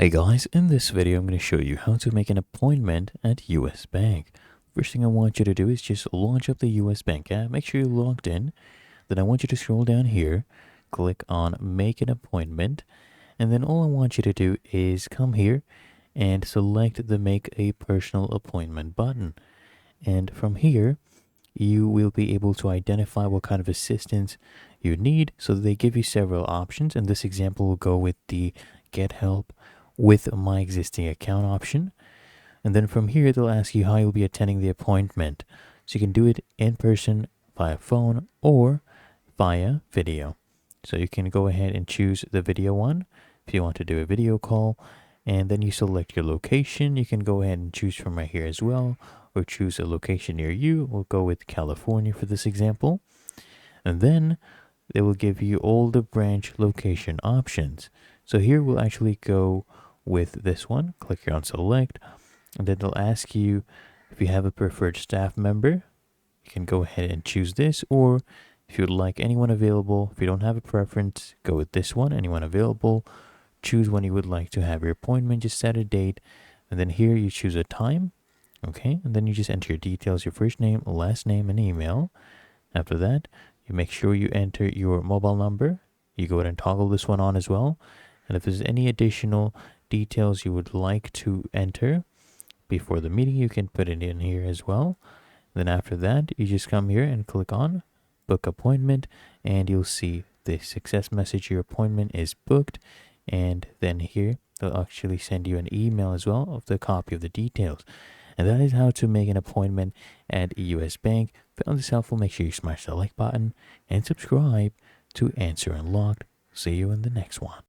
Hey guys, in this video I'm going to show you how to make an appointment at US Bank. First thing I want you to do is just launch up the US Bank app, make sure you're logged in. Then I want you to scroll down here, click on make an appointment, and then all I want you to do is come here and select the make a personal appointment button. And from here, you will be able to identify what kind of assistance you need. So they give you several options. In this example, we'll go with the get help with my existing account option. And then from here, they'll ask you how you'll be attending the appointment. So you can do it in person, via phone, or via video. So you can go ahead and choose the video one if you want to do a video call. And then you select your location. You can go ahead and choose from right here as well, or choose a location near you. We'll go with California for this example. And then they will give you all the branch location options. So here we'll actually go with this one. Click here on select, and then they'll ask you if you have a preferred staff member. You can go ahead and choose this, or if you'd like anyone available. If you don't have a preference, go with this one, anyone available. Choose when you would like to have your appointment, just set a date, and then here you choose a time. Okay, and then you just enter your details, your first name, last name, and email. After that, you make sure you enter your mobile number. You go ahead and toggle this one on as well. And if there's any additional details you would like to enter before the meeting, you can put it in here as well. Then after that, you just come here and click on book appointment, and you'll see the success message. Your appointment is booked. And then here, they'll actually send you an email as well of the copy of the details. And that is how to make an appointment at US Bank. If you found this helpful, make sure you smash the like button and subscribe to Answer Unlocked. See you in the next one.